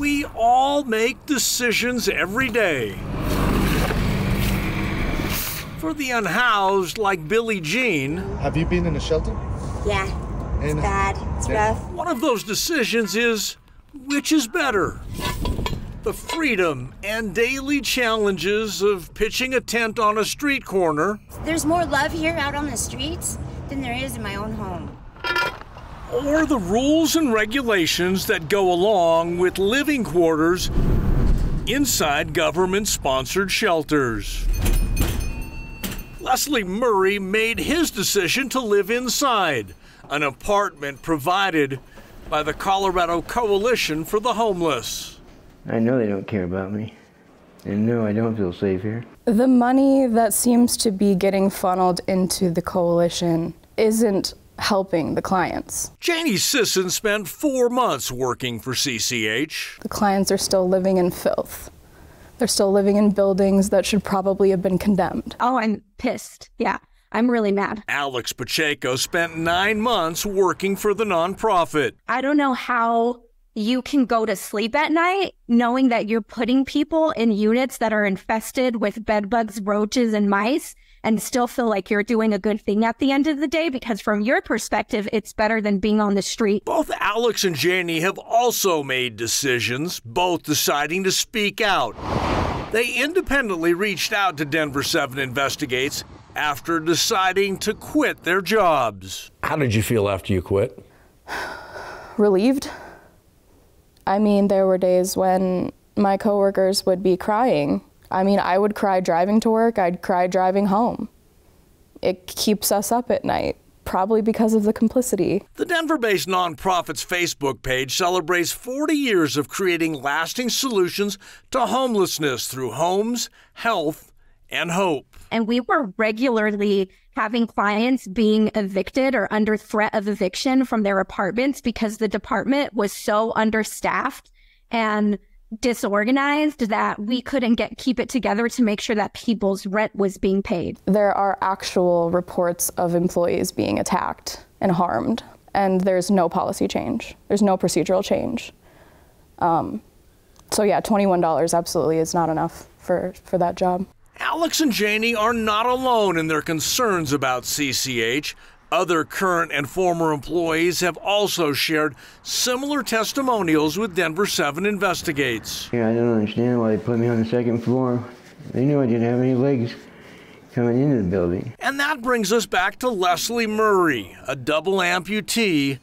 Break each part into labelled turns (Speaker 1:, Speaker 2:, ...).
Speaker 1: We all make decisions every day. For the unhoused, like Billie Jean,
Speaker 2: have you been in a shelter?
Speaker 3: Yeah, it's bad. It's rough.
Speaker 1: One of those decisions is, which is better? The freedom and daily challenges of pitching a tent on a street corner.
Speaker 3: There's more love here out on the streets than there is in my own home.
Speaker 1: Or the rules and regulations that go along with living quarters inside government-sponsored shelters. Leslie Murray made his decision to live inside an apartment provided by the Colorado Coalition for the Homeless.
Speaker 4: I know they don't care about me, and no, I don't feel safe here.
Speaker 5: The money that seems to be getting funneled into the coalition isn't helping the clients.
Speaker 1: Janie Sisson spent 4 months working for CCH.
Speaker 5: The clients are still living in filth. They're still living in buildings that should probably have been condemned.
Speaker 6: Oh, I'm pissed. Yeah, I'm really mad.
Speaker 1: Alex Pacheco spent 9 months working for the nonprofit.
Speaker 6: I don't know how you can go to sleep at night knowing that you're putting people in units that are infested with bed bugs, roaches, and mice, and still feel like you're doing a good thing at the end of the day, because from your perspective, it's better than being on the street.
Speaker 1: Both Alex and Janie have also made decisions, both deciding to speak out. They independently reached out to Denver 7 Investigates after deciding to quit their jobs.
Speaker 7: How did you feel after you quit?
Speaker 5: Relieved. I mean, there were days when my coworkers would be crying. I mean, I would cry driving to work, I'd cry driving home. It keeps us up at night, probably because of the complicity.
Speaker 1: The Denver-based nonprofit's Facebook page celebrates 40 years of creating lasting solutions to homelessness through homes, health, and hope.
Speaker 6: And we were regularly having clients being evicted or under threat of eviction from their apartments because the department was so understaffed and disorganized that we couldn't keep it together to make sure that people's rent was being paid.
Speaker 5: There are actual reports of employees being attacked and harmed, and there's no policy change. There's no procedural change. So yeah, $21 absolutely is not enough for that job.
Speaker 1: Alex and Janie are not alone in their concerns about CCH. Other current and former employees have also shared similar testimonials with Denver 7 Investigates.
Speaker 4: Yeah, I don't understand why they put me on the second floor. They knew I didn't have any legs coming into the building.
Speaker 1: And that brings us back to Leslie Murray, a double amputee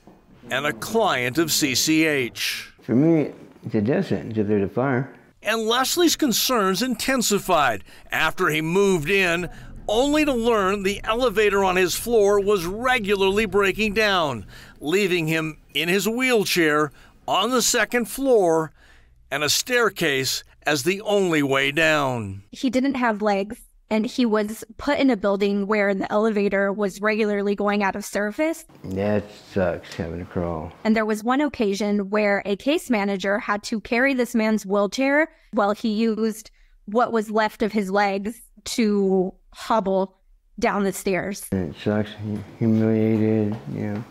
Speaker 1: and a client of CCH.
Speaker 4: For me, it's a death sentence if there's a fire.
Speaker 1: And Leslie's concerns intensified after he moved in, only to learn the elevator on his floor was regularly breaking down, leaving him in his wheelchair on the second floor and a staircase as the only way down.
Speaker 6: He didn't have legs, and he was put in a building where the elevator was regularly going out of service.
Speaker 4: That sucks, having to crawl.
Speaker 6: And there was one occasion where a case manager had to carry this man's wheelchair while he used what was left of his legs to hobble down the stairs.
Speaker 4: And it sucks, humiliated, you know.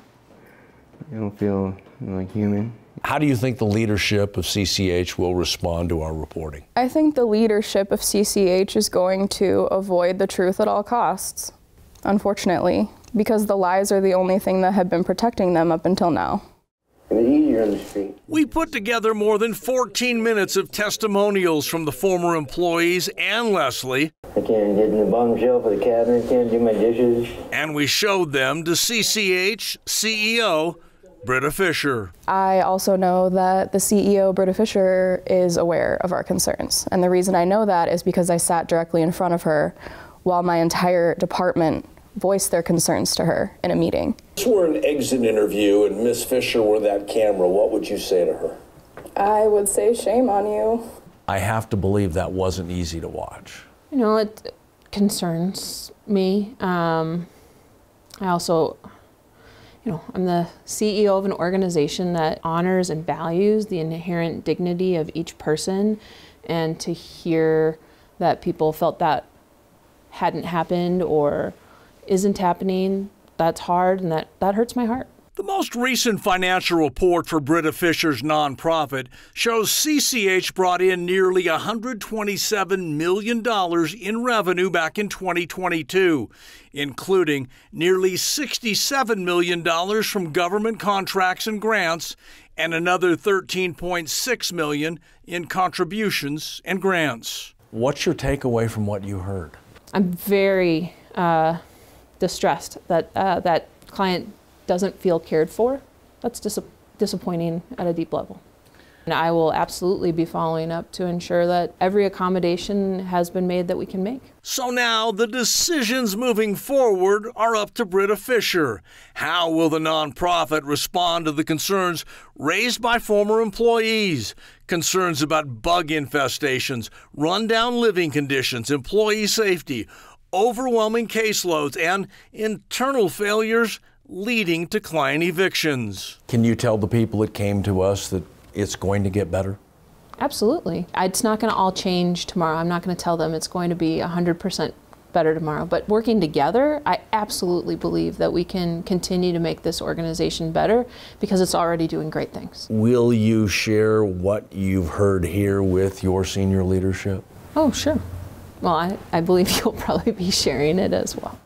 Speaker 4: I don't feel like human.
Speaker 7: How do you think the leadership of CCH will respond to our reporting?
Speaker 5: I think the leadership of CCH is going to avoid the truth at all costs, unfortunately, because the lies are the only thing that have been protecting them up until now.
Speaker 4: It's easier on the street.
Speaker 1: We put together more than 14 minutes of testimonials from the former employees and Leslie.
Speaker 4: I can't get in the bottom shelf of the cabinet, can't do my dishes.
Speaker 1: And we showed them to CCH CEO Britta Fisher.
Speaker 5: I also know that the CEO, Britta Fisher, is aware of our concerns. And the reason I know that is because I sat directly in front of her while my entire department voiced their concerns to her in a meeting.
Speaker 8: If this were an exit interview and Miss Fisher were that camera, what would you say to her?
Speaker 5: I would say shame on you.
Speaker 7: I have to believe that wasn't easy to watch.
Speaker 9: You know, it concerns me. I also, I'm the CEO of an organization that honors and values the inherent dignity of each person, and to hear that people felt that hadn't happened or isn't happening, that's hard, and that hurts my heart.
Speaker 1: The most recent financial report for Britta Fisher's nonprofit shows CCH brought in nearly $127 million in revenue back in 2022, including nearly $67 million from government contracts and grants and another $13.6 million in contributions and grants.
Speaker 7: What's your takeaway from what you heard?
Speaker 9: I'm very distressed that that client doesn't feel cared for. That's disappointing at a deep level. And I will absolutely be following up to ensure that every accommodation has been made that we can make.
Speaker 1: So now the decisions moving forward are up to Britta Fisher. How will the nonprofit respond to the concerns raised by former employees? Concerns about bug infestations, rundown living conditions, employee safety, overwhelming caseloads, and internal failures leading to client evictions.
Speaker 7: Can you tell the people that came to us that it's going to get better?
Speaker 9: Absolutely. It's not going to all change tomorrow. I'm not going to tell them it's going to be 100% better tomorrow. But working together, I absolutely believe that we can continue to make this organization better because it's already doing great things.
Speaker 7: Will you share what you've heard here with your senior leadership?
Speaker 9: Oh, sure. Well, I believe you'll probably be sharing it as well.